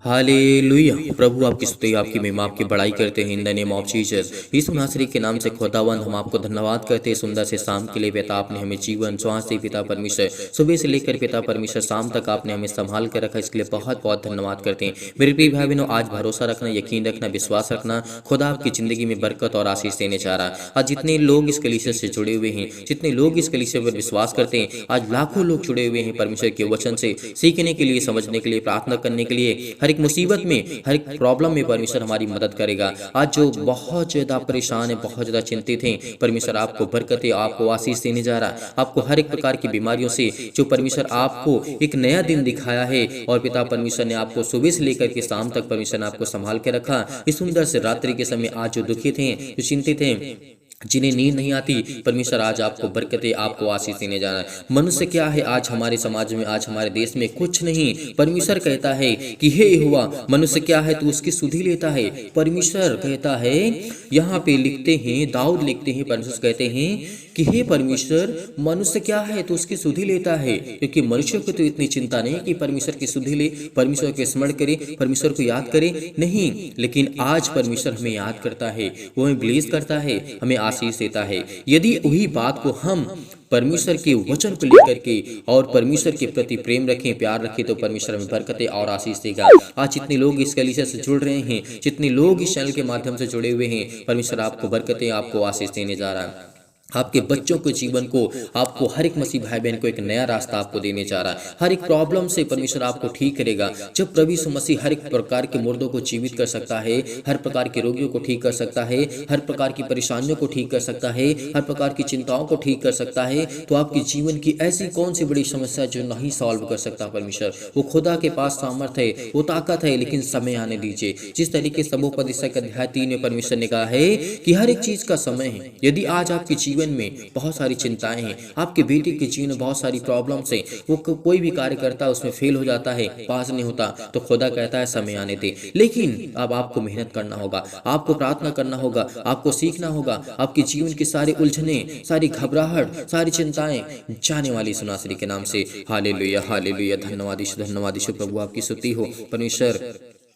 Hallelujah. प्रभु आपकी स्तुति आपकी महिमा आपकी बड़ाई करते हैं in the name of Jesus. यीशु नासरी के नाम से खुदावन हम आपको धन्यवाद करते हैं सुंदर से शाम के लिए। पिता आपने हमें जीवन श्वास दी पिता परमेश्वर, सुबह से लेकर पिता परमेश्वर शाम तक आपने हमें संभाल कर रखा, इसके लिए बहुत बहुत धन्यवाद करते हैं। मेरे प्रिय भाई बहनों, आज भरोसा रखना, यकीन रखना, विश्वास रखना, खुदा आपकी जिंदगी में बरकत और आशीष देने जा रहा है। आज जितने लोग इस कलीसिया से जुड़े हुए हैं, जितने लोग इस कलीसिया पर विश्वास करते हैं, आज लाखों लोग जुड़े हुए हैं परमेश्वर के वचन से सीखने के लिए, समझने के लिए, प्रार्थना करने के लिए। हर एक मुसीबत में, हर एक प्रॉब्लम में परमेश्वर हमारी मदद करेगा। आज जो बहुत ज्यादा परेशान है, बहुत ज्यादा चिंतित हैं, परमेश्वर आपको बरकतें, आपको आशीष देने जा रहा है। आपको हर एक प्रकार की बीमारियों से जो परमेश्वर आपको एक नया दिन दिखाया है, और पिता परमेश्वर ने आपको सुबह से लेकर के शाम तक परमेश्वर ने आपको संभाल के रखा। इस सुंदर से रात्रि के समय आज जो दुखित हैं, जो चिंतित हैं, जिन्हें नींद नहीं आती, परमेश्वर आज आपको बरकतें, आपको आशीष देने जा रहा है। मनुष्य क्या है आज हमारे समाज में, आज हमारे देश में? कुछ नहीं। परमेश्वर कहता है कि हे यहोवा, मनुष्य क्या है तू उसकी सुधि लेता है। परमेश्वर कहता है, यहाँ पे लिखते हैं, दाऊद लिखते हैं, परमेश्वर कहते हैं कि हे परमेश्वर, मनुष्य क्या है तो उसकी सुधि लेता है। क्योंकि मनुष्य को तो इतनी चिंता नहीं कि परमेश्वर की सुधि ले, परमेश्वर के स्मरण करे, परमेश्वर को याद करे, नहीं। लेकिन आज परमेश्वर हमें याद करता है, वो हमें ब्लेस करता है, हमें आशीष देता है। यदि वही बात को हम परमेश्वर के वचन को लेकर के और परमेश्वर के प्रति प्रेम रखें, प्यार रखें, तो परमेश्वर हमें बरकतें और आशीष देगा। आज जितने लोग इस कलीसिया से जुड़ रहे हैं, जितने लोग इस चैनल के माध्यम से जुड़े हुए हैं, परमेश्वर आपको बरकतें, आपको आशीष देने जा रहा है। आपके बच्चों के जीवन को, आपको हर एक मसीह भाई बहन को एक नया रास्ता आपको देने जा रहा है। हर एक प्रॉब्लम से परमेश्वर आपको ठीक करेगा। जब प्रभु यीशु मसीह हर एक प्रकार के मुर्दों को जीवित कर सकता है, हर प्रकार के रोगियों को ठीक कर सकता है, हर प्रकार की परेशानियों को ठीक कर सकता है, हर प्रकार की चिंताओं को ठीक कर सकता है, तो आपके जीवन की ऐसी कौन सी बड़ी समस्या जो नहीं सॉल्व कर सकता परमेश्वर? वो खुदा के पास सामर्थ है, वो ताकत है, लेकिन समय आने दीजिए। जिस तरीके से सबोपदेशक अध्याय 3 में परमेश्वर ने कहा है कि हर एक चीज का समय है। यदि आज आपके जीवन में बहुत सारी चिंताएं हैं, आपके बेटे के जीवन में बहुत सारी प्रॉब्लम्स हैं, वो कोई भी कार्य करता है उसमें फेल हो जाता है, पास नहीं होता, तो खुदा कहता है समय आने दे। लेकिन अब आपको मेहनत करना होगा, आपको प्रार्थना करना होगा, आपको सीखना होगा। आपके जीवन की सारी उलझने, सारी घबराहट, सारी चिंताएं जाने वाली सुनासरी के नाम से। Hallelujah, hallelujah. धन्यवाद यीशु, धन्यवाद यीशु। प्रभु आपकी स्तुति हो परमेश्वर।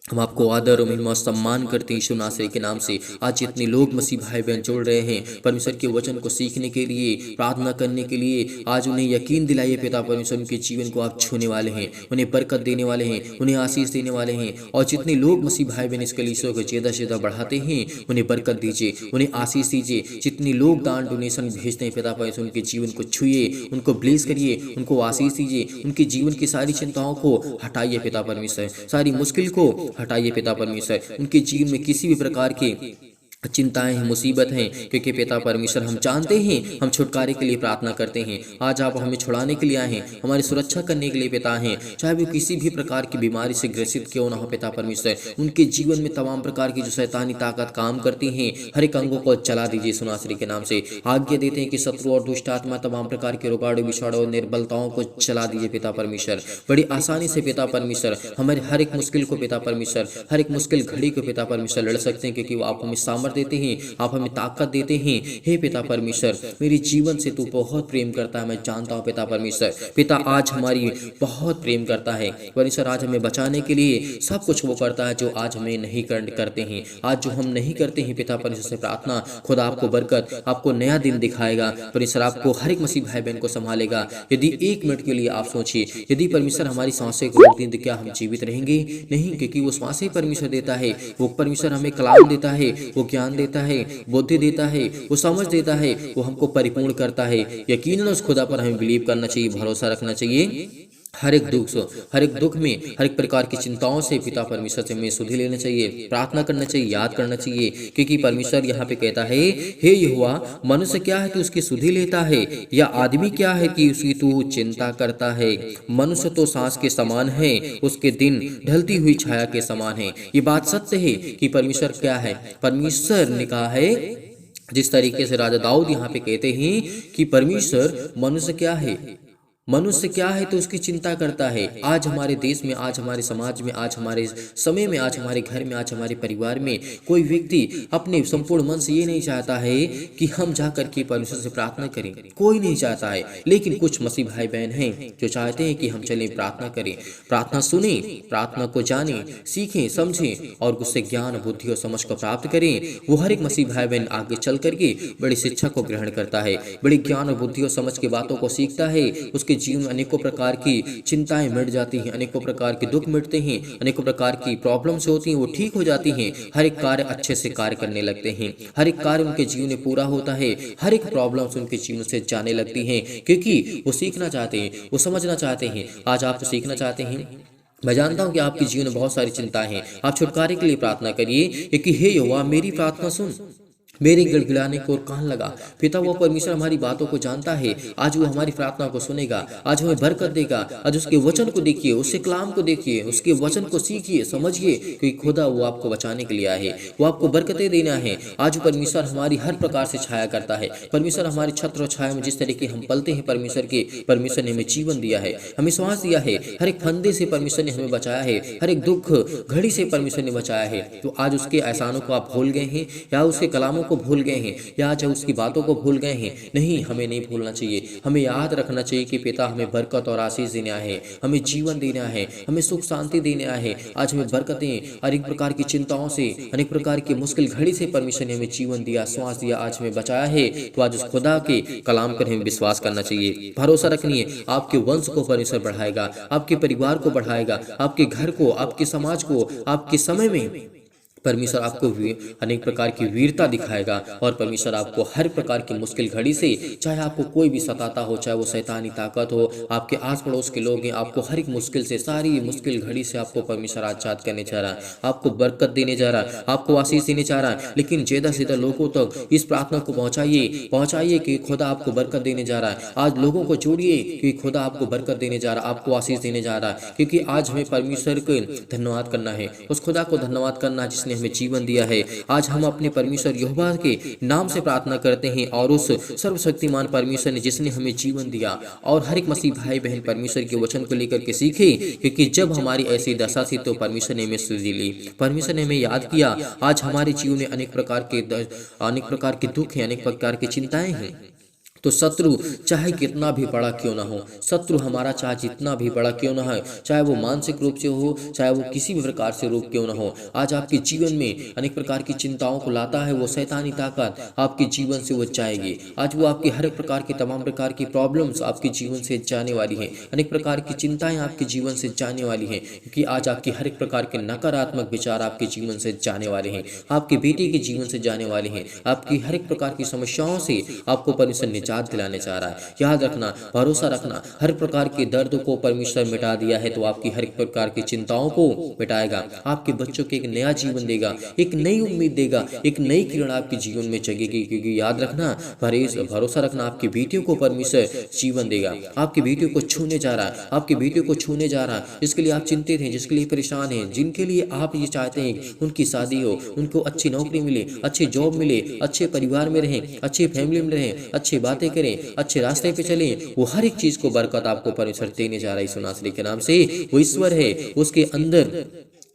हम आपको आदर और महिमा सम्मान करते हैं यीशु नासरी के नाम से। आज जितने लोग मसीह भाई बहन जोड़ रहे हैं परमेश्वर के वचन को सीखने के लिए, प्रार्थना करने के लिए, आज उन्हें यकीन दिलाइए पिता परमेश्वर, उनके जीवन को आप छूने वाले हैं, उन्हें बरकत देने वाले हैं, उन्हें आशीष देने वाले हैं। और जितने लोग मसीह भाई बहन इस कलीसिया को ज्यादा से ज्यादा बढ़ाते हैं, उन्हें बरकत दीजिए, उन्हें आशीष दीजिए। जितने लोग दान डोनेशन भेजते हैं पिता परमेश्वर, उनके जीवन को छुइए, उनको ब्लेस करिए, उनको आशीष दीजिए। उनके जीवन की सारी चिंताओं को हटाइए पिता परमेश्वर, सारी मुश्किल को हटाइए पिता परमेश्वर। उनके जीवन में किसी भी प्रकार की चिंताएं हैं, मुसीबत हैं, क्योंकि पिता परमेश्वर हम जानते हैं, हम छुटकारे के लिए प्रार्थना करते हैं। आज आप हमें छुड़ाने के लिए आए हैं, हमारी सुरक्षा करने के लिए पिता हैं। चाहे वो किसी भी प्रकार की बीमारी से ग्रसित क्यों ना हो पिता परमेश्वर, उनके जीवन में तमाम प्रकार की जो शैतानी ताकत काम करती हैं, हर एक अंगों को चला दीजिए सुनासरी के नाम से। आज्ञा देते हैं कि शत्रु और दुष्ट आत्मा, तमाम प्रकार के रोगाड़ों, विषाणु, निर्बलताओं को चला दीजिए पिता परमेश्वर। बड़ी आसानी से पिता परमेश्वर हमारे हर एक मुश्किल को पिता परमेश्वर, हर एक मुश्किल घड़ी को पिता परमेश्वर लड़ सकते हैं, क्योंकि आप हमें सामर्थ्य देते हैं, आप हमें ताकत देते हैं। हे पिता परमेश्वर, मेरे जीवन से तू बहुत प्रेम करता है, मैं जानता हूँ पिता परमेश्वर। पिता आज हमारी बहुत प्रेम करता है परमेश्वर, आज हमें बचाने के लिए सब कुछ वो करता है जो आज हमें नहीं करते हैं। आज जो हम नहीं करते हैं पिता परमेश्वर से प्रार्थना, खुदा आपको बरकत, आपको नया दिन दिखाएगा परमेश्वर, आपको हर एक मसीह भाई बहन को संभालेगा। यदि 1 मिनट के लिए आप सोचिए, यदि परमेश्वर हमारी सांसें को रोक दें तो क्या हम जीवित रहेंगे? नहीं, क्योंकि वो सांसें परमेश्वर देता है, वो परमेश्वर हमें कलाम देता है, वो ज्ञान देता है, बुद्धि देता है, वो समझ देता है, वो हमको परिपूर्ण करता है। यकीनन उस खुदा पर हमें बिलीव करना चाहिए, भरोसा रखना चाहिए। हर एक दुख में, हर एक प्रकार की चिंताओं से पिता परमेश्वर से हमें सुधि लेना चाहिए, प्रार्थना करना चाहिए, याद करना चाहिए। क्योंकि परमेश्वर यहाँ पे कहता है, हे यहोवा, मनुष्य क्या है कि उसकी सुधि लेता है, या आदमी क्या है कि उसकी तू चिंता करता है। मनुष्य तो सांस के समान है, उसके दिन ढलती हुई छाया के समान है। ये बात सत्य है कि परमेश्वर क्या है। परमेश्वर ने कहा है, जिस तरीके से राजा दाऊद यहाँ पे कहते हैं कि परमेश्वर, मनुष्य क्या है मनुष्य क्या है तो उसकी चिंता करता है। आज हमारे देश में, आज हमारे समाज में, आज हमारे समय में, आज हमारे घर में, आज हमारे परिवार में कोई व्यक्ति अपने संपूर्ण मन से ये नहीं चाहता है कि हम जा करके परमेश्वर से प्रार्थना करें। कोई नहीं चाहता है, लेकिन कुछ मसीह भाई बहन हैं जो चाहते हैं कि हम चलें प्रार्थना करें, प्रार्थना सुने, प्रार्थना को जाने, सीखें, समझें और उससे ज्ञान, बुद्धि और समझ को प्राप्त करें। वो हर एक मसीह भाई बहन आगे चल करके बड़ी शिक्षा को ग्रहण करता है, बड़ी ज्ञान और बुद्धि और समझ की बातों को सीखता है। उसके जीवन में अनेकों प्रकार की चिंताएं मिट जाती हैं, अनेकों प्रकार के दुख मिटते हैं, अनेकों प्रकार की प्रॉब्लम्स होती हैं वो ठीक हो जाती हैं। हर एक कार्य अच्छे से कार्य करने लगते हैं, हर एक कार्य उनके जीवन में पूरा होता है, हर एक प्रॉब्लम्स उनके जीवन से जाने लगती हैं, क्योंकि वो सीखना चाहते हैं, वो समझना चाहते हैं। आज आप सीखना चाहते हैं। मैं जानता हूं कि आपके जीवन में बहुत सारी चिंताएं हैं। आप छुटकारे के लिए प्रार्थना करिए कि हे यहोवा मेरी प्रार्थना सुन, मेरे गिड़गिड़ाने को कान लगा। पिता वो परमेश्वर हमारी बातों को जानता है। आज वो हमारी प्रार्थना को सुनेगा, आज हमें बरकत देगा। आज उसके वचन को देखिए, उसके कलाम को देखिए, उसके वचन को सीखिए, समझिए कि खुदा वो आपको बचाने के लिए आए है, वो आपको बरकतें देना है। आज परमेश्वर हमारी हर प्रकार से छाया करता है। परमेश्वर हमारी छत्र और छाया में जिस तरीके हम पलते हैं, परमेश्वर ने हमें जीवन दिया है, हमें श्वास दिया है। हर एक फंदे से परमेश्वर ने हमें बचाया है, हर एक दुख घड़ी से परमेश्वर ने बचाया है। तो आज उसके एहसानों को आप भूल गए हैं या उसके कलामों को भूल गए हैं या आज उसकी बातों को भूल गए हैं? नहीं, हमें नहीं भूलना चाहिए। हमें याद रखना चाहिए कि पिता हमें बरकत और आशीष देना है, हमें जीवन देना है, हमें सुख शांति देना है। आज हमें बरकतें, अनेक प्रकार की चिंताओं से, अनेक प्रकार की मुश्किल घड़ी से परमेश्वर ने हमें जीवन दिया, श्वास दिया, आज हमें बचाया है। तो आज उस खुदा के कलाम पर हमें विश्वास करना चाहिए, भरोसा रखनी है। आपके वंश को परमेश्वर बढ़ाएगा, आपके परिवार को बढ़ाएगा, आपके घर को, आपके समाज को, आपके समय में परमेश्वर आपको अनेक प्रकार की वीरता दिखाएगा और परमेश्वर आपको हर प्रकार की मुश्किल घड़ी से, चाहे आपको कोई भी सताता हो, चाहे वो शैतानी ताकत हो, आपके आस पड़ोस के लोग हैं, आपको हर एक मुश्किल से, सारी मुश्किल घड़ी से आपको परमेश्वर आजाद करने जा रहा है, आपको बरकत देने जा रहा है, आपको आशीष देने जा रहा है। लेकिन ज्यादा से ज्यादा लोगों तक इस प्रार्थना को पहुंचाइए कि खुदा आपको बरकत देने जा रहा है। आज लोगों को जोड़िए कि खुदा आपको बरकत देने जा रहा है, आपको आशीष देने जा रहा है। क्योंकि आज हमें परमेश्वर को धन्यवाद करना है, उस खुदा को धन्यवाद करना जिसने हमें जीवन दिया है। आज हम अपने परमेश्वर यहोवा के नाम से प्रार्थना करते हैं और उस सर्वशक्तिमान परमेश्वर ने जिसने हमें जीवन दिया। और हर एक मसीह भाई बहन परमेश्वर के वचन को लेकर के सीखे, क्योंकि जब हमारी ऐसी दशा थी तो परमेश्वर ने हमें स्तुति ली, परमेश्वर ने हमें याद किया। आज हमारे जीवन में अनेक प्रकार के दुख हैं, अनेक प्रकार की चिंताएं हैं। तो शत्रु चाहे कितना भी बड़ा क्यों ना हो, शत्रु हमारा चाहे जितना भी बड़ा क्यों ना हो, चाहे वो मानसिक रूप से हो, चाहे वो किसी भी प्रकार से रूप क्यों ना हो, आज आपके जीवन में अनेक प्रकार की चिंताओं को लाता है। वो शैतानी ताकत आपके जीवन से वो जाएगी। आज वो आपकी हर प्रकार की, तमाम प्रकार की प्रॉब्लम्स आपके जीवन से जाने वाली हैं, अनेक प्रकार की चिंताएं आपके जीवन से जाने वाली हैं, क्योंकि आज आपकी हर एक प्रकार के नकारात्मक विचार आपके जीवन से जाने वाले हैं, आपके बेटे के जीवन से जाने वाले हैं। आपकी हर एक प्रकार की समस्याओं से आपको परमेश्वर दिलाने चाह रहा है। याद रखना, भरोसा रखना, हर प्रकार के दर्द को परमेश्वर मिटा दिया है तो आपकी हर एक प्रकार की चिंताओं को मिटाएगा। आपके बच्चों को एक नया जीवन देगा, एक नई उम्मीद देगा, एक नई किरण आपके जीवन में जगेगी। क्योंकि याद रखना, भरोसा रखना, आपकी बेटियों को परमेश्वर जीवन देगा। आपकी बेटियों को छूने जा रहा है, आपकी बेटियों को छूने जा रहा है। जिसके लिए आप चिंतित हैं, जिसके लिए परेशान हैं, जिनके लिए आप ये चाहते हैं उनकी शादी हो, उनको अच्छी नौकरी मिले, अच्छी जॉब मिले, अच्छे परिवार में रहें, अच्छी फैमिली में रहें, अच्छी बातें करें, अच्छे रास्ते पे चलें, वो हर एक चीज को बरकत आपको परमेश्वर देने जा रहा है यीशु नासरी के नाम से। वो ईश्वर है, उसके अंदर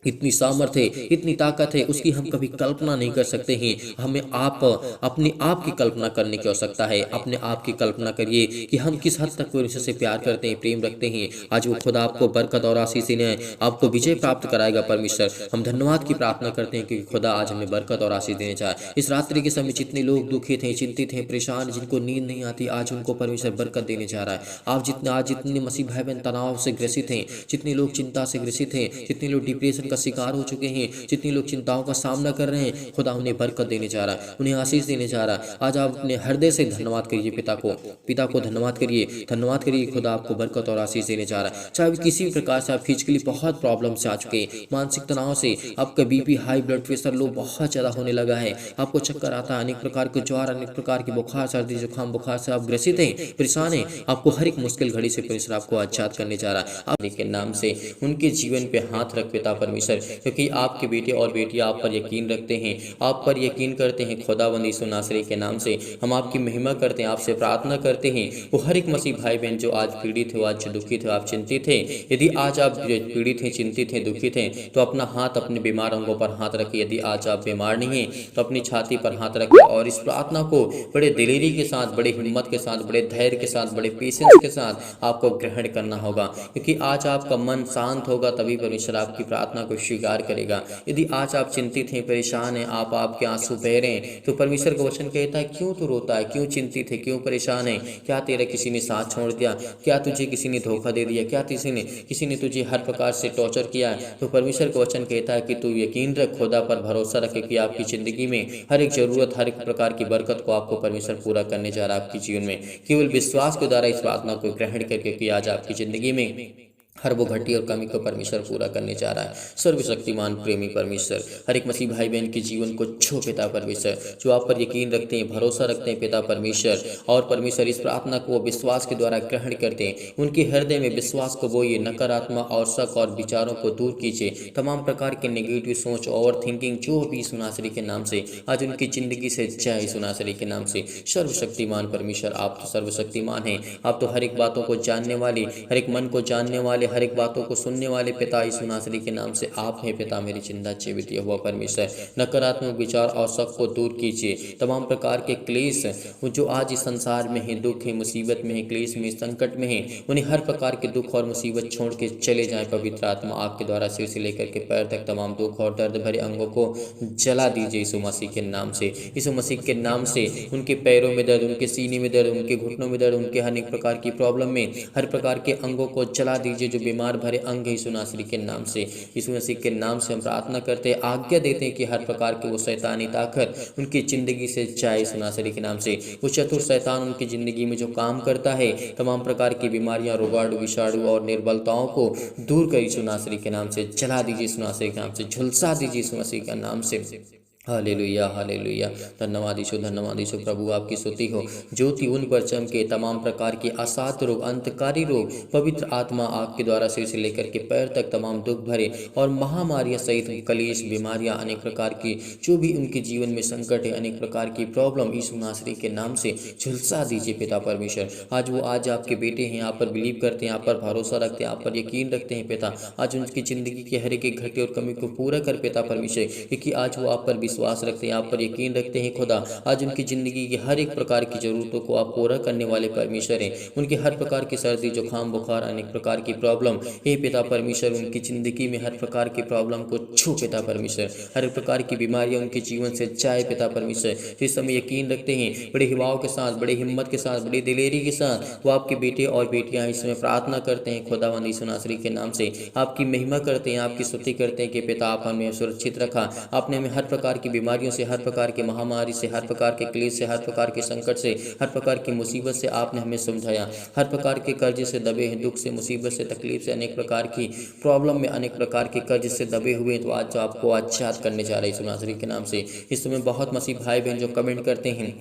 इतनी सामर्थ्य है, इतनी ताकत है, उसकी हम कभी कल्पना नहीं कर सकते हैं। हमें अपने आप की कल्पना करने की आवश्यकता है। अपने आप की कल्पना करिए कि हम किस हद तक परमेश्वर से प्यार करते हैं, प्रेम रखते हैं। आज वो खुदा आपको बरकत और आशीष देने, आपको विजय प्राप्त कराएगा परमेश्वर। हम धन्यवाद की प्रार्थना करते हैं कि खुदा आज हमें बरकत और आशीष देने चाहे। इस रात्रि के समय जितने लोग दुखित हैं, चिंतित हैं, परेशान, जिनको नींद नहीं आती, आज उनको परमेश्वर बरकत देने जा रहा है। आज जितने मसीह भाई बहन तनाव से ग्रसित हैं, जितने लोग चिंता से ग्रसित हैं, जितने लोग डिप्रेशन का शिकार हो चुके हैं, जितने लोग चिंताओं का सामना कर रहे हैं, खुदा उन्हें बरकत देने जा रहा है, उन्हें आशीष देने जा रहा है। आज आप अपने हृदय से धन्यवाद करिए, पिता को धन्यवाद करिए। खुदा आपको बरकत और आशीष देने जा रहा है। चाहे किसी भी प्रकार से आप फिजिकली बहुत प्रॉब्लम से आ चुके हैं, मानसिक तनाव से आपका BP high, blood pressure low बहुत ज्यादा होने लगा है, आपको चक्कर आता है, अनेक प्रकार के ज्वार, अनेक प्रकार की बुखार, सर्दी जुकाम बुखार से आप ग्रसित हैं, परेशान हैं, आपको हर एक मुश्किल घड़ी से परमेश्वर आपको आजाद करने जा रहा है। आप के नाम से उनके जीवन पे हाथ रख पिता परमेश्वर परमेश्वर, क्योंकि आपके बेटे और बेटियां आप पर यकीन रखते हैं, आप पर यकीन करते हैं। खुदावंद यीशु नासरी के नाम से हम आपकी महिमा करते हैं, आपसे प्रार्थना करते हैं। वो हर एक मसीह भाई बहन जो आज पीड़ित हो, आज दुखित हो, आप चिंतित हैं, यदि आज आप पीड़ित हैं, चिंतित हैं, दुखित हैं, तो अपना हाथ अपने बीमार अंगों पर हाथ रखिए। यदि आज आप बीमार नहीं हैं तो अपनी छाती पर हाथ रखिए और इस प्रार्थना को बड़े दिलेरी के साथ, बड़े हिम्मत के साथ, बड़े धैर्य के साथ, बड़े पेशेंस के साथ आपको ग्रहण करना होगा, क्योंकि आज आपका मन शांत होगा तभी परमेश्वर आपकी प्रार्थना को स्वीकार करेगा। यदि आज आप चिंतित हैं, परेशान हैं, आपके आंसू बह रहे हैं, तो परमेश्वर का वचन कहता है क्यों तू रोता है, क्यों चिंतित है, क्यों परेशान है? क्या तेरा किसी ने साथ छोड़ दिया? क्या तुझे किसी ने धोखा दे दिया? क्या किसी ने तुझे हर प्रकार से टॉर्चर किया है? तो परमेश्वर का वचन कहता है कि तू यकीन रख, खुदा पर भरोसा रखे कि आपकी ज़िंदगी में हर एक ज़रूरत, हर एक प्रकार की बरकत को आपको परमेश्वर पूरा करने जा रहा है आपके जीवन में। केवल विश्वास के द्वारा इस प्रार्थना को ग्रहण करके कि आज आपकी ज़िंदगी में हर वो घटी और कमी को परमेश्वर पूरा करने जा रहा है। सर्वशक्तिमान प्रेमी परमेश्वर हर एक मसीह भाई बहन के जीवन को छो पिता परमेश्वर, जो आप पर यकीन रखते हैं, भरोसा रखते हैं पिता परमेश्वर, और परमेश्वर इस प्रार्थना को विश्वास के द्वारा ग्रहण करते हैं। उनके हृदय में विश्वास को बोइए, नकारात्मक और शक और विचारों को दूर कीजिए। तमाम प्रकार के नेगेटिव सोच, ओवर थिंकिंग जो भी यीशु नासरी के नाम से आज उनकी ज़िंदगी से जाए यीशु नासरी के नाम से। सर्वशक्तिमान परमेश्वर आप तो सर्वशक्तिमान हैं, आप तो हर एक बातों को जानने वाले, हर एक मन को जानने वाले, हर एक बातों को सुनने वाले पिता यीशु नासरी के नाम से आप हैं पिता मेरी जिंदा जीवित हुआ परमेश्वर। नकारात्मक विचार और शक को दूर कीजिए। तमाम प्रकार के क्लेश जो आज इस संसार में है, दुख है, मुसीबत में है, क्लेश में, संकट में है, उन्हें हर प्रकार के दुख और मुसीबत छोड़ के चले जाएं। पवित्र आत्मा आपके द्वारा सिर से लेकर के पैर तक तमाम दुख और दर्द भरे अंगों को जला दीजिए यीशु मसीह के नाम से। यीशु मसीह के नाम से उनके पैरों में दर्द, उनके सीने में दर्द, उनके घुटनों में दर्द, उनके हर एक प्रकार की प्रॉब्लम में हर प्रकार के अंगों को जला दीजिए जो बीमार भरे अंग है यीशु नासरी के नाम से। यीशु मसीह के नाम से हम प्रार्थना करते हैं, आज्ञा देते हैं कि हर प्रकार के वो शैतानी ताकत उनकी ज़िंदगी से जाए यीशु नासरी के नाम से। वो चतुर शैतान उनकी ज़िंदगी में जो काम करता है, तमाम प्रकार की बीमारियां, रोगाणु, विषाणु और निर्बलताओं को दूर कर यीशु नासरी के नाम से जला दीजिए यीशु नासरी के नाम से, झुलसा दीजिए यीशु मसीह के नाम से। Hallelujah hallelujah. धन्यवाद यीशु प्रभु आपकी स्तुति हो। ज्योति उन पर चमके, तमाम प्रकार के असाध्य रोग, अंतकारी रोग, पवित्र आत्मा आपके द्वारा सिर से लेकर के पैर तक तमाम दुख भरे और महामारियां सहित कलेश, बीमारियां, अनेक प्रकार की जो भी उनके जीवन में संकट है, अनेक प्रकार की प्रॉब्लम यीशु नासरी के नाम से झुलसा दीजिए पिता परमेश्वर। आज आपके बेटे हैं, आप पर बिलीव करते हैं, आप पर भरोसा रखते हैं, आप पर यकीन रखते हैं पिता। आज उनकी ज़िंदगी के हर एक घटे और कमी को पूरा कर पिता परमेश्वर, क्योंकि आज वो आप पर विश्वास रखते हैं, आप पर यकीन रखते हैं खुदा। आज उनकी ज़िंदगी की हर एक प्रकार की ज़रूरतों को आप पूरा करने वाले परमेश्वर हैं। उनके हर प्रकार की सर्दी, जुकाम, बुखार, अनेक प्रकार की प्रॉब्लम हे पिता परमेश्वर, उनकी ज़िंदगी में हर प्रकार की प्रॉब्लम को छू पिता परमेश्वर। हर प्रकार की बीमारियां उनके जीवन से जाए पिता परमेश्वर। जिस समय यकीन रखते हैं, बड़े हिवाओं के साथ, बड़े हिम्मत के साथ, बड़ी दिलेरी के साथ वो आपके बेटे और बेटियां इस समय प्रार्थना करते हैं खुदावंद यीशु नासरी के नाम से। आपकी महिमा करते हैं, आपकी स्तुति करते हैं कि पिता आप हमें सुरक्षित रखा, आपने हमें हर प्रकार की बीमारियों से, हर प्रकार की महामारी से, हर प्रकार के क्लेश से, हर प्रकार के संकट से, हर प्रकार की मुसीबत से आपने हमें समझाया। हर प्रकार के कर्ज से दबे हैं, दुख से, मुसीबत से, तकलीफ से, अनेक प्रकार की प्रॉब्लम में, अनेक प्रकार के कर्ज से दबे हुए हैं, तो आज जो आपको आच्छाद करने जा रहे हैं यीशु नासरी के नाम से। इस समय बहुत मसीह भाई बहन जो कमेंट करते हैं,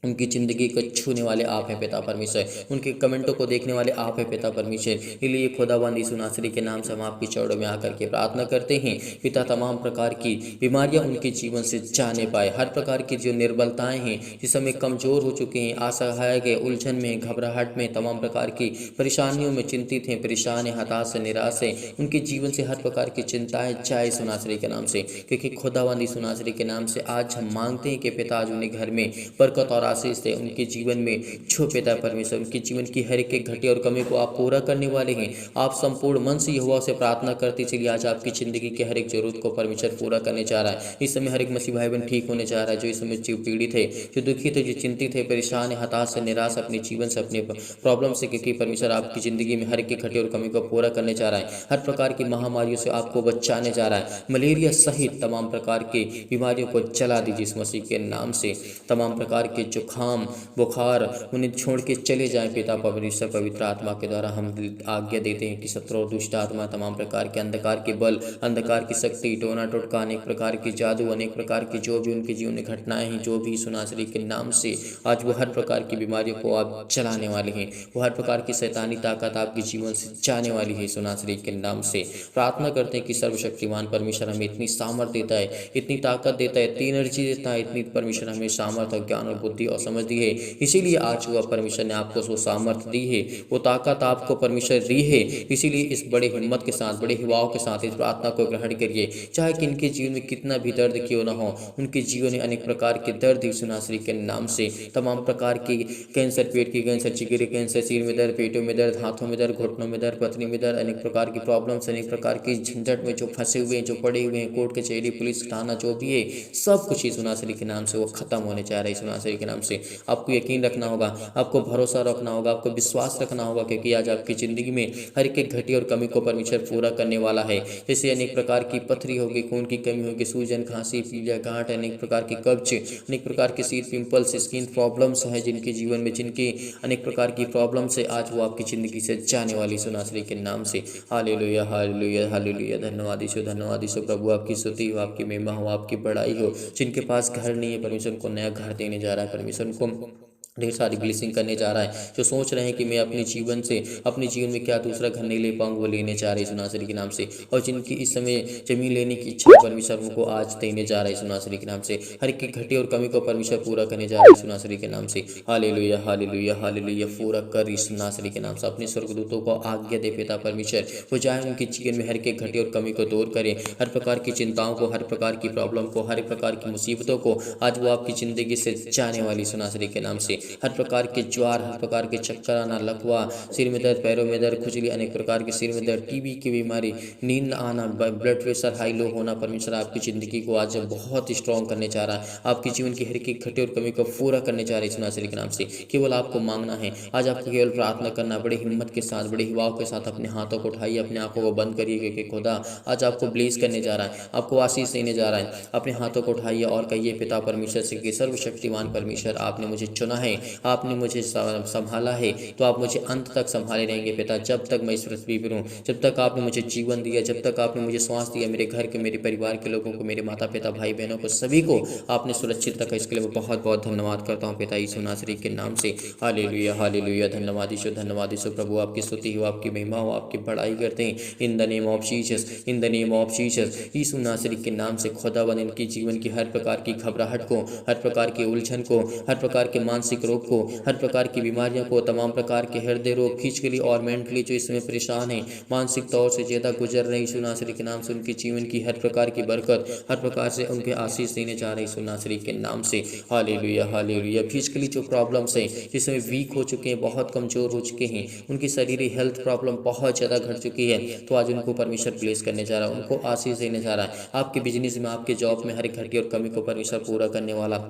उनकी ज़िंदगी को छूने वाले आप हैं पिता परमेश्वर, उनके कमेंटों को देखने वाले आप हैं पिता परमेश्वर। इसलिए खुदावंद यीशु नासरी के नाम से हम आपकी चौड़ों में आकर के प्रार्थना करते हैं पिता, तमाम प्रकार की बीमारियां उनके जीवन से जाने पाए। हर प्रकार की जो निर्बलताएं हैं, जिस समय कमज़ोर हो चुके हैं, असहाय के, उलझन में, घबराहट में, तमाम प्रकार की परेशानियों में चिंतित हैं, परेशान हैं, हताश से, निराश है, उनके जीवन से हर प्रकार की चिंताएं जाए यीशु नासरी के नाम से। क्योंकि खुदावंद यीशु नासरी के नाम से आज हम मांगते हैं कि पिता आज उन्हें घर में बरकत और आशीष दे, उनके जीवन में छो पिता परमेश्वर, उनके जीवन की हर एक घटे और कमी को आप पूरा करने वाले हैं। आप संपूर्ण मन से यहोवा से प्रार्थना करते चलिए, आज आपकी ज़िंदगी के हर एक जरूरत को परमेश्वर पूरा करने जा रहा है। इस समय हर एक मसीह भाई बहन ठीक होने जा रहा है, जो इस समय पीड़ित है, जो दुखित है, जो चिंतित है, परेशान है, हताश है, निराश अपने जीवन से, अपने प्रॉब्लम से, क्योंकि परमेश्वर आपकी ज़िंदगी में हर एक घटे और कमी को पूरा करने जा रहा है। हर प्रकार की महामारियों से आपको बचाने जा रहा है। मलेरिया सहित तमाम प्रकार की बीमारियों को चला दीजिए इस मसीह के नाम से। तमाम प्रकार के जो जुकाम बुखार उन्हें छोड़ के चले जाएं पिता परमेश्वर। पवित्र आत्मा के द्वारा हम आज्ञा देते हैं कि शत्रु और दुष्ट आत्मा, तमाम प्रकार के अंधकार के बल, अंधकार की शक्ति, टोना टोटका, अनेक प्रकार के जादू, अनेक प्रकार की जो भी उनके जीवन में घटनाएं हैं, जो भी सुनासरी के नाम से आज वो हर प्रकार की बीमारियों को आप चलाने वाले हैं। वो हर प्रकार की शैतानी ताकत आपके जीवन से जाने वाली है सुनासरी के नाम से। प्रार्थना करते हैं कि सर्वशक्तिमान परमेश्वर हमें इतनी सामर्थ देता है, इतनी ताकत देता है, इतनी एनर्जी देता है, इतनी परमेश्वर हमें सामर्थ और ज्ञान और बुद्धि और समझ दी है। इसीलिए आज वो परमेश्वर ने आपको वो सामर्थ दी है, वो ताकत आपको परमेश्वर दी है। इसीलिए इस बड़े हिम्मत के साथ, बड़े हिवाओं के साथ इस प्रार्थना को ग्रहण करिए। चाहे कि इनके जीवन में कितना भी दर्द क्यों ना हो, उनके जीवन में अनेक प्रकार के दर्द सुनासरी के नाम से, तमाम प्रकार की कैंसर, पेट की कैंसर, चिकरे कैंसर, सिर में दर्द, पेटों में दर्द, हाथों में दर्द, घुटनों में दर्द, पत्नी में दर्द, अनेक प्रकार की प्रॉब्लम्स, अनेक प्रकार की झंझट में जो फंसे हुए हैं, जो पड़े हुए हैं, कोर्ट कचहरी, पुलिस थाना, जो भी है, सब कुछ इस सुनासरी के नाम से वो खत्म होने जा रहा है। सुनासरी के नाम से आपको यकीन रखना होगा, आपको भरोसा रखना होगा, आपको विश्वास रखना होगा, क्योंकि आज आपकी जिंदगी में हर एक घटी और कमी को परमेश्वर पूरा करने वाला है। जैसे अनेक प्रकार की पथरी होगी, खून की कमी होगी, सूजन, खांसी, पीलिया, गांठ, अनेक प्रकार की कब्ज, अनेक प्रकार के सीट पिंपल्स, स्किन प्रॉब्लम्स है जिनके जीवन में, जिनके अनेक प्रकार की प्रॉब्लम्स है, आज वो आपकी जिंदगी से जाने वाली सुनासरी के नाम से। Hallelujah hallelujah hallelujah. धन्यवाद यीशु, धन्यवाद यीशु। प्रभु आपकी स्तुति हो, आपकी महिमा हो, आपकी बड़ाई हो। जिनके पास घर नहीं है, परमेश्वर उनको नया घर देने जा रहा है, परमेश्वर उनको ढेर सारी ब्लेसिंग करने जा रहा है। जो सोच रहे हैं कि मैं अपने जीवन से, अपने जीवन में क्या दूसरा घर नहीं ले पाऊंगा, वो लेने जा रहे हैं सुनासरी के नाम से। और जिनकी इस समय जमीन लेने की इच्छा है, परमेश्वर उनको आज देने जा रहा है सुनासरी के नाम से। हर एक की घटी और कमी को परमेश्वर पूरा करने जा रहा है सुनासरी के नाम से। Hallelujah hallelujah hallelujah. पूरा कर इस सुनासरी के नाम से। अपने स्वर्गदूतों को आज्ञा दे पिता परमेश्वर, वो जाए उनके जीवन में हर एक घटी और कमी को दूर करें, हर प्रकार की चिंताओं को, हर प्रकार की प्रॉब्लम को, हर प्रकार की मुसीबतों को आज वो आपकी जिंदगी से जाने वाली सुनासरी के नाम से। हर प्रकार के ज्वार, हर प्रकार के चक्कर आना, लकवा, सिर में दर्द, पैरों में दर्द, खुजली, अनेक प्रकार के सिर में दर्द, टीबी की बीमारी, नींद आना, ब्लड प्रेशर हाई लो होना, परमेश्वर आपकी ज़िंदगी को आज बहुत स्ट्रॉन्ग करने जा रहा है। आपके जीवन की हर एक घटी और कमी को पूरा करने जा रही है सुनासरी के नाम से। केवल आपको मांगना है, आज आपको केवल प्रार्थना करना, बड़े हिम्मत के साथ, बड़े हिवाओं के साथ अपने हाथों को उठाइए, अपने आंखों को बंद करिए, क्योंकि खुदा आज आपको ब्लेस करने जा रहा है, आपको आशीष देने जा रहा है। अपने हाथों को उठाइए और कहिए पिता परमेश्वर से कि सर्वशक्तिमान परमेश्वर, आपने मुझे चुना है, आपने मुझे संभाला है, तो आप मुझे अंत तक संभाले रहेंगे पिता। जब तक मैं इस पृथ्वी पर हूँ, जब तक आपने मुझे जीवन दिया, जब तक आपने मुझे श्वास दिया, मेरे घर के, मेरे परिवार के लोगों को, मेरे माता पिता, भाई बहनों को, सभी को आपने सुरक्षित रखा। इसके लिए मैं बहुत बहुत धन्यवाद करता हूँ पिता यीशु नासरी के नाम से। Hallelujah hallelujah. धन्यवाद यीशु, धन्यवाद यीशु। प्रभु आपकी स्तुति हो, आपकी महिमा हो, आपकी बड़ाई करते हैं in the name of Jesus, in the name of Jesus. यीशु नासरी के नाम से खुदावन इनकी जीवन की हर प्रकार की घबराहट को, हर प्रकार की उलझन को, हर प्रकार के मानसिक रोग को, हर प्रकार की बीमारियों को, तमाम प्रकार के हृदय रोग, फिजिकली और मेंटली जो इसमें परेशान है, मानसिक तौर से ज़्यादा गुजर रहे यीशु नासरी के नाम से, उनके जीवन की हर प्रकार की बरकत, हर प्रकार से उनके आशीष देने जा रहे यीशु नासरी के नाम से। Hallelujah hallelujah. फिजिकली जो प्रॉब्लम्स हैं, जिसमें वीक हो चुके हैं, बहुत कमज़ोर हो चुके हैं, उनकी शरीरी हेल्थ प्रॉब्लम बहुत ज़्यादा घट चुकी है, तो आज उनको परमेश्वर ब्लेस करने जा रहा है, उनको आशीष देने जा रहा है। आपके बिजनेस में, आपके जॉब में हर एक घटी और कमी को परमेश्वर पूरा करने वाला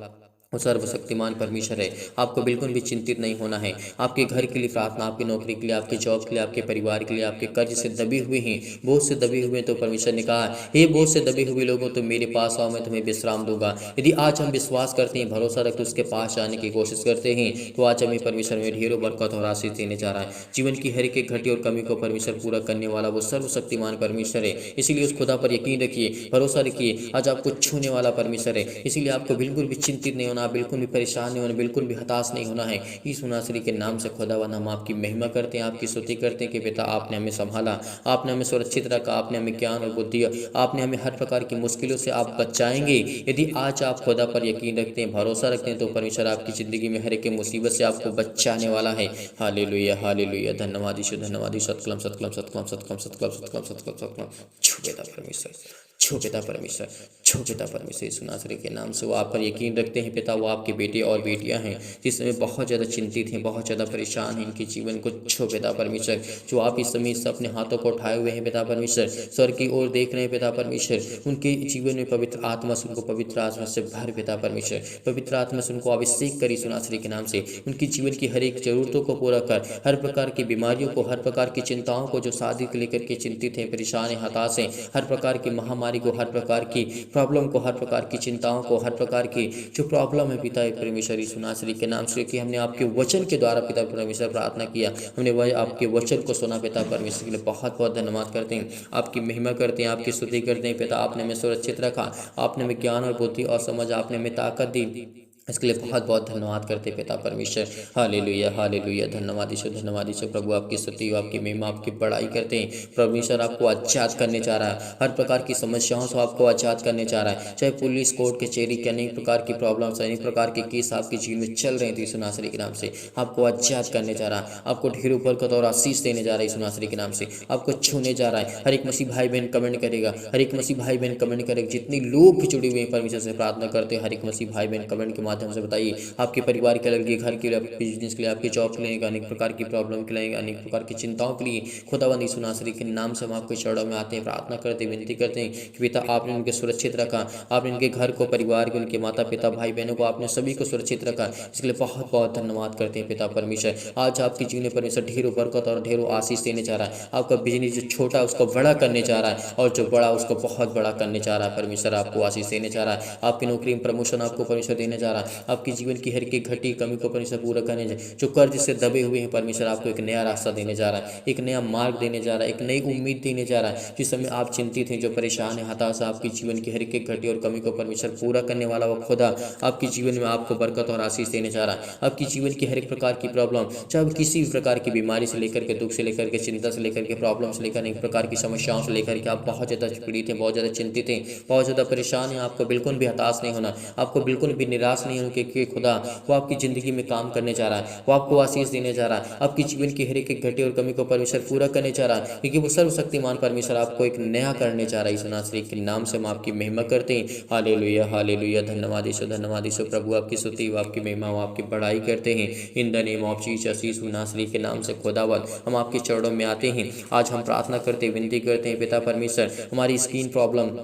वो सर्वशक्तिमान परमेश्वर है। आपको बिल्कुल भी चिंतित नहीं होना है। आपके घर के लिए प्रार्थना, आपकी नौकरी के लिए, आपके जॉब के लिए, आपके परिवार के लिए, आपके कर्ज से दबे हुए हैं, बोझ से दबे हुए हैं, तो परमेश्वर ने कहा, हे बोझ से दबे हुए लोगों, तो मेरे पास आओ, मैं तुम्हें विश्राम दूंगा। यदि आज हम विश्वास करते हैं, भरोसा रखते उसके पास जाने की कोशिश करते हैं, तो आज हमें परमेश्वर में ढेरों बरकत और आशीष देने जा रहा है। जीवन की हर एक घटी और कमी को परमेश्वर पूरा करने वाला वो सर्वशक्तिमान परमेश्वर है। इसीलिए उस खुदा पर यकीन रखिए, भरोसा रखिए। आज आपको छूने वाला परमेश्वर है, इसीलिए आपको बिल्कुल भी चिंतित नहीं होना, बिल्कुल भी परेशान नहीं होना, बिल्कुल भी हताश नहीं होना है। यीशु नासरी के नाम से खुदावन हम आपकी महिमा करते हैं, आपकी स्तुति करते हैं कि पिता आपने हमें संभाला, आपने हमें सुरक्षित रखा, आपने हमें ज्ञान और बुद्धि, आपने हमें हर प्रकार की मुश्किलों से आप बचाएंगे। यदि आज आप खुदा पर यकीन रखते हैं, भरोसा रखते हैं, तो परमेश्वर आपकी जिंदगी में हर एक मुसीबत से आपको बचाने वाला है। Hallelujah hallelujah. धन्यवाद यीशु, धन्यवाद यीशु। सतकलम सतकलम सतकलम सतकलम सतकलम सतकलम सतकलम सतकलम। छू पिता परमेश्वर, छू पिता परमेश्वर, छू पिता परमेश्वर। यीशु नासरी के नाम से वो आप पर यकीन रखते हैं पिता, वो आपके बेटे और बेटियां हैं जिसमें बहुत ज़्यादा चिंतित हैं, बहुत ज़्यादा परेशान हैं, इनके जीवन को छू पिता परमेश्वर। जो आप इस समय से अपने हाथों को उठाए हुए हैं पिता परमेश्वर, स्वर की ओर देख रहे हैं पिता परमेश्वर, उनके जीवन में पवित्र आत्मा से, उनको पवित्र आत्मा से भर पिता परमेश्वर, पवित्र आत्मा से उनको अभिषेक करी यीशु नासरी के नाम से। उनकी जीवन की हर एक जरूरतों को पूरा कर, हर प्रकार की बीमारियों को, हर प्रकार की चिंताओं को, जो शादी को लेकर के चिंतित हैं, परेशान हैं, हताश हैं, हर प्रकार की महामारी बीमारी को, हर प्रकार की प्रॉब्लम को, हर प्रकार की चिंताओं को, हर प्रकार की जो प्रॉब्लम है पिता परमेश्वर यीशु नासरी के नाम से, कि हमने आपके वचन के द्वारा पिता परमेश्वर प्रार्थना किया, हमने वह आपके वचन को सुना पिता परमेश्वर के लिए बहुत बहुत धन्यवाद करते हैं, आपकी महिमा करते हैं, आपकी स्तुति करते हैं पिता। आपने हमें सुरक्षित रखा, आपने हमें ज्ञान और बुद्धि और समझ, आपने हमें ताकत दी, इसके लिए बहुत बहुत धन्यवाद करते पिता परमेश्वर। हालेलुया हालेलुया, धन्यवाद ईश्वर, धन्यवाद ईश्वर। प्रभु आपकी स्तुति, आपकी महिमा, आपकी बड़ाई करते हैं। परमेश्वर आपको आजाद करने चाह रहा है, हर प्रकार की समस्याओं से आपको आजाद करने चाह रहा है, चाहे पुलिस कोर्ट कचहरी के अनेक प्रकार की प्रॉब्लम्स, अनेक प्रकार के केस आपके जीवन में चल रहे थे यीशु नासरी के नाम से, आपको आजाद करने जा रहा है, आपको ढेरों बरकत और आशीष देने जा रहा है यीशु नासरी के नाम से, आपको छूने जा रहा है। हर एक मसीह भाई बहन कमेंट करेगा, हर एक मसीह भाई बहन कमेंट करेगा, जितनी लोग भी जुड़े हुए हैं परमेश्वर से प्रार्थना करते हैं, हर एक मसीह भाई बहन कमेंट के माध्यम से बताइए, आपके परिवार के लिए, घर के लिए, आपके बिजनेस के लिए, आपके जॉब के लिए, अनेक प्रकार की प्रॉब्लम के लिए, अनेक प्रकार की चिंताओं के लिए खुदावंद यीशु नासरी के नाम से हम आपके चरणों में आते हैं, प्रार्थना करते हैं, विनती करते हैं कि पिता आपने उनके सुरक्षित रखा, आपने उनके घर को, परिवार को, उनके माता पिता भाई बहनों को आपने सभी को सुरक्षित रखा, इसके लिए बहुत बहुत धन्यवाद करते हैं पिता परमेश्वर। आज आपकी जीवन में परमेश्वर ढेरों बरकत और ढेरों आशीष देने जा रहा है, आपका बिजनेस जो छोटा है उसको बड़ा करने जा रहा है, और जो बड़ा उसको बहुत बड़ा करने जा रहा है। परमेश्वर आपको आशीष देने जा रहा है, आपकी नौकरी में प्रमोशन आपको परमेश्वर देने जा रहा है, आपकी जीवन की हर एक घटी कमी को परमेश्वर पूरा करने जा, जो कर्ज से दबे हुए हैं परमेश्वर आपको एक नया रास्ता देने जा रहा है, एक नया मार्ग देने जा रहा है, एक नई उम्मीद देने जा रहा है। जिस समय आप चिंतित हैं, जो परेशान है, हताश, आपकी जीवन की हर एक घटी और कमी को परमेश्वर पूरा करने वाला वो खुदा आपकी जीवन में आपको बरकत और आशीष देने जा रहा है। आपकी जीवन की हर एक प्रकार की प्रॉब्लम, चाहे किसी भी प्रकार की बीमारी से लेकर के, दुख से लेकर के, चिंता से लेकर के, प्रॉब्लम से लेकर, एक प्रकार की समस्याओं से लेकर के, आप बहुत ज़्यादा पीड़ित हैं, बहुत ज़्यादा चिंतित हैं, बहुत ज़्यादा परेशान हैं, आपको बिल्कुल भी हताश नहीं होना, आपको बिल्कुल भी निराश नहीं होना, क्योंकि खुदा वो आपकी ज़िंदगी में काम करने जा रहा है, वो आपको आशीष देने जा रहा है, आपकी जीवन की हर एक घटी और कमी को परमेश्वर पूरा करने जा रहा है, क्योंकि वो सर्वशक्तिमान परमेश्वर आपको एक नया करने जा रहा है। यीशु नासरी के नाम से हम आपकी महिमा करते हैं। हालेलुया हालेलुया, धन्यवाद यीशु, धन्यवाद यीशु। प्रभु आपकी स्तुति, आपकी महिमा, आपकी बड़ाई करते हैं। In the name of Jesus, यीशु नासरी के नाम से खुदावंद हम आपके चरणों में आते हैं। आज हम प्रार्थना करते, विनती करते हैं पिता परमेश्वर, हमारी स्किन प्रॉब्लम,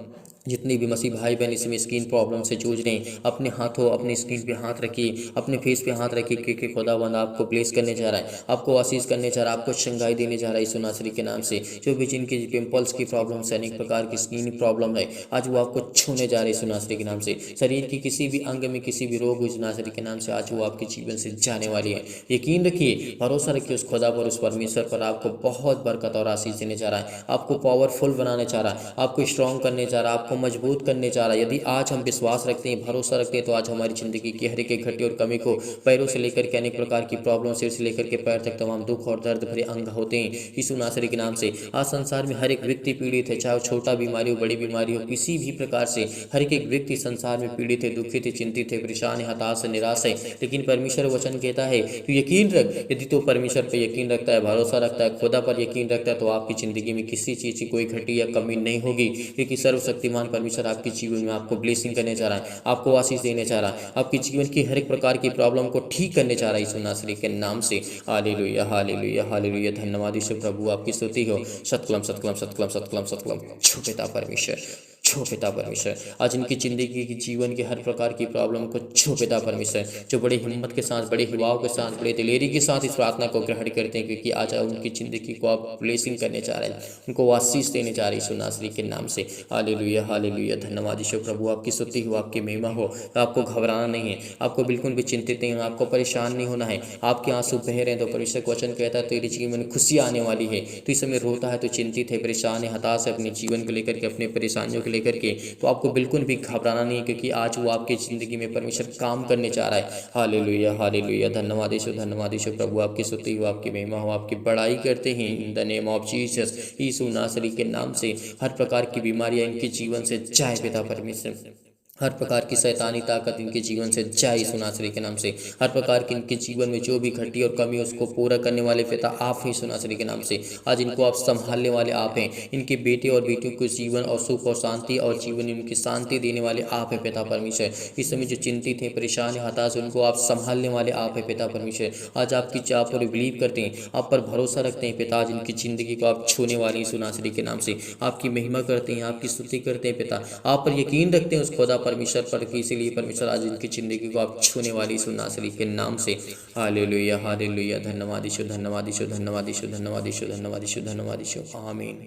जितनी भी मसीह भाई बहन इसमें स्किन प्रॉब्लम से जूझ रहे हैं, अपने हाथों, अपनी स्किन पे हाथ रखिए, अपने फेस पे हाथ रखिए, क्योंकि खुदावंद आपको ब्लेस करने जा रहा है, आपको आशीष करने जा रहा है, आपको शंगाई देने जा रहा है यीशु नासरी के नाम से। जो भी जिनकी पिंपल्स की प्रॉब्लम है, अनेक प्रकार की स्किन प्रॉब्लम है, आज वो आपको छूने जा रहे हैं यीशु नासरी के नाम से। शरीर की किसी भी अंग में किसी भी रोग यीशु नासरी के नाम से आज वो आपके जीवन से जाने वाली है। यकीन रखिए, भरोसा रखिए उस खुदा पर, उस परमेश्वर पर, आपको बहुत बरकत और आशीष देने जा रहा है, आपको पावरफुल बनाने जा रहा है, आपको स्ट्रॉन्ग करने जा रहा है, आपको मजबूत करने जा रहा है। यदि आज हम विश्वास रखते हैं, भरोसा रखते हैं, तो आज हमारी जिंदगी की हर एक घटी और कमी को, पैरों से लेकर के अनेक प्रकार की प्रॉब्लम, सिर से लेकर के पैर तक तमाम दुख और दर्द भरे अंग होते हैं यीशु नासरी के नाम से। आज संसार में हर एक व्यक्ति पीड़ित है, चाहे वो छोटा बीमारी हो, बड़ी बीमारी हो, किसी भी प्रकार से हर एक व्यक्ति संसार में पीड़ित है, दुखित है, चिंतित है, परेशान है, हताश है, निराश है। लेकिन परमेश्वर वचन कहता है कि यकीन रख, यदि तो परमेश्वर पर यकीन रखता है, भरोसा रखता है, खुदा पर यकीन रखता है, तो आपकी जिंदगी में किसी चीज़ की कोई घटी या कमी नहीं होगी, क्योंकि सर्वशक्तिमान परमेश्वर आपके जीवन में आपको ब्लेसिंग करने जा रहा है, आपको आशीष देने जा रहा है, आपके जीवन की हर एक प्रकार की प्रॉब्लम को ठीक करने जा रहा है यीशु नासरी के नाम से। हालेलुया हालेलुया हालेलुया, धन्यवाद यीशु। प्रभु आपकी स्तुति हो। सतकलम सतकलम सतकलम सतकलम सतकलम, छो पिता परमेश्वर, छो पिता परमेश्वर। आज इनकी जिंदगी की जीवन की हर प्रकार की प्रॉब्लम को छो पिता परमेश्वर, जो बड़ी हिम्मत के साथ, बड़े हिवाओं के साथ, बड़े दिलेरी के साथ इस प्रार्थना को ग्रहण करते हैं, क्योंकि आज उनकी जिंदगी को आप ब्लेसिंग करने जा रहे हैं, उनको आशीष देने जा रहे हैं यीशु नासरी के नाम से। हालेलुया हालेलुया, धन्यवाद यीशु। प्रभु आपकी स्तुति हो, आपकी महिमा हो। आपको घबराना नहीं है, आपको बिल्कुल भी चिंतित नहीं होना, आपको परेशान नहीं होना है। आपके आंसू बह रहे हैं तो परमेश्वर का वचन कहता है तेरे जीवन में खुशी आने वाली है। तो इस समय रोता है, तो चिंतित है, परेशान है, हताश है अपने जीवन को लेकर के, अपने परेशानियों को लेकर के, तो आपको बिल्कुल भी घबराना नहीं है, क्योंकि आज वो आपकी ज़िंदगी में परमेश्वर काम करने चाह रहा है। हालेलुया हालेलुया, धन्यवाद यीशु, धन्यवाद यीशु। प्रभु आपकी स्तुति हो, आपकी महिमा हो, आपकी बड़ाई करते हैं in the name of Jesus, यीशु नासरी के नाम से। हर प्रकार की बीमारियां इनके जीवन से जाए पिता परमेश्वर, हर प्रकार की शैतानी ताकत इनके जीवन से जाए यीशु नासरी के नाम से। हर प्रकार की इनके जीवन में जो भी घटी और कमी है उसको पूरा करने वाले पिता आप हैं यीशु नासरी के नाम से। आज इनको आप संभालने वाले आप हैं, इनके बेटे और बेटियों को जीवन और सुख और शांति और जीवन में उनकी शांति देने वाले आप हैं पिता परमेश्वर। इस समय जो चिंतित हैं, परेशान है, हताश, उनको आप संभालने वाले आप हैं पिता परमेश्वर। आज आपकी चाह पर बिलीव करते हैं, आप पर भरोसा रखते हैं पिता। आज इनकी ज़िंदगी को आप छूने वाले यीशु नासरी के नाम से आपकी महिमा करते हैं, आपकी स्तुति करते हैं पिता। आप पर यकीन रखते हैं उस खुदा परमेश्वर पर, इसीलिए परमेश्वर आज इनकी जिंदगी को आप छूने वाली यीशु नासरी के नाम से। हालेलुया हालेलुया, धन्यवाद यीशु, धन्यवाद यीशु, धन्यवाद यीशु, धन्यवाद यीशु, धन्यवाद यीशु, धन्यवाद यीशु। आमीन।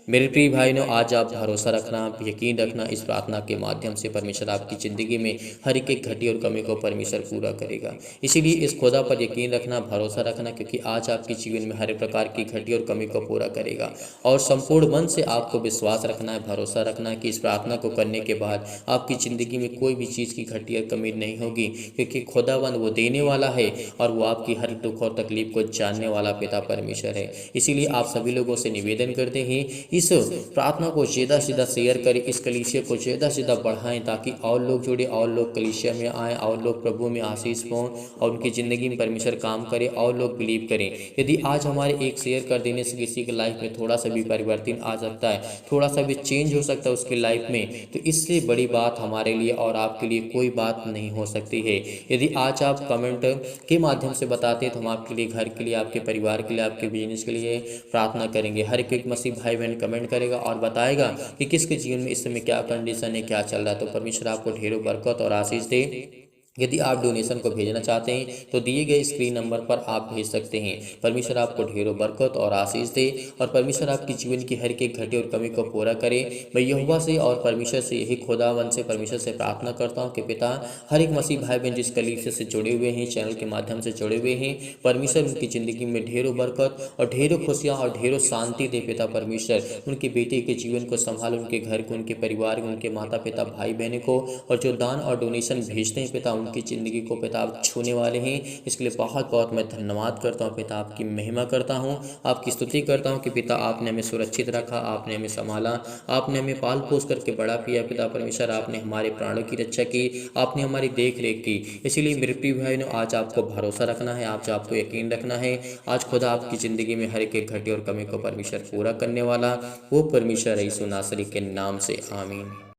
मेरे प्रिय भाइयों, आज आप भरोसा रखना, यकीन रखना, इस प्रार्थना के माध्यम से परमेश्वर आपकी ज़िंदगी में हर एक घटी और कमी को परमेश्वर पूरा करेगा। इसीलिए इस खुदा पर यकीन रखना, भरोसा रखना, क्योंकि आज आपके जीवन में हर एक प्रकार की घटी और कमी को पूरा करेगा। और संपूर्ण मन से आपको विश्वास रखना है, भरोसा रखना है कि इस प्रार्थना को करने के बाद आपकी ज़िंदगी में कोई भी चीज़ की घटी और कमी नहीं होगी, क्योंकि खुदावंद वो देने वाला है और वो आपकी हर दुख और तकलीफ को जानने वाला पिता परमेश्वर है। इसीलिए आप सभी लोगों से निवेदन करते हैं, इस प्रार्थना को ज़्यादा से ज़्यादा शेयर करें, इस कलीसिया को ज़्यादा से ज़्यादा बढ़ाएं, ताकि और लोग जुड़े, और लोग कलीसिया में आएँ, और लोग प्रभु में आशीष पाएं और उनकी ज़िंदगी में परमेश्वर काम करे और लोग बिलीव करें। यदि आज हमारे एक शेयर कर देने से किसी की लाइफ में थोड़ा सा भी परिवर्तन आ सकता है, थोड़ा सा भी चेंज हो सकता है उसकी लाइफ में, तो इससे बड़ी बात हमारे लिए और आपके लिए कोई बात नहीं हो सकती है। यदि आज आप कमेंट के माध्यम से बताते हैं तो हम आपके लिए, घर के लिए, आपके परिवार के लिए, आपके बिजनेस के लिए प्रार्थना करेंगे। हर एक मसीह भाई बहन कमेंट करेगा और बताएगा कि किसके जीवन में इस समय क्या कंडीशन है, क्या चल रहा है। तो परमेश्वर आपको ढेरों बरकत और आशीष दे। यदि आप डोनेशन को भेजना चाहते हैं तो दिए गए स्क्रीन नंबर पर आप भेज सकते हैं। परमेश्वर आपको ढेरों बरकत और आशीष दे और परमेश्वर आपकी जीवन की हर एक घटी और कमी को पूरा करे। मैं यहोवा से और परमेश्वर से, यही खुदावन से, परमेश्वर से प्रार्थना करता हूं कि पिता, हर एक मसीह भाई बहन जिस कलीसिया से जुड़े हुए हैं, चैनल के माध्यम से जुड़े हुए हैं, परमेश्वर उनकी ज़िंदगी में ढेरों बरकत और ढेरों खुशियाँ और ढेरों शांति दे। पिता परमेश्वर उनके बेटे के जीवन को संभाल, उनके घर को, उनके परिवार को, उनके माता पिता भाई बहनों को, और जो दान और डोनेशन भेजते हैं पिता, उनकी ज़िंदगी को पिता आप छूने वाले हैं। इसके लिए बहुत बहुत मैं धन्यवाद करता हूँ पिता, आपकी महिमा करता हूँ, आपकी स्तुति करता हूँ कि पिता आपने हमें सुरक्षित रखा, आपने हमें संभाला, आपने हमें पाल पोस करके बड़ा किया। पिता परमेश्वर आपने हमारे प्राणों की रक्षा की, आपने हमारी देख रेख की। इसीलिए मेरे प्रिय भाइयों, आज आपको भरोसा रखना है, आज आपको यकीन रखना है। आज खुदा आपकी ज़िंदगी में हर एक घटी और कमी को परमेश्वर पूरा करने वाला वो परमेश्वर यीशु नासरी के नाम से, आमीन।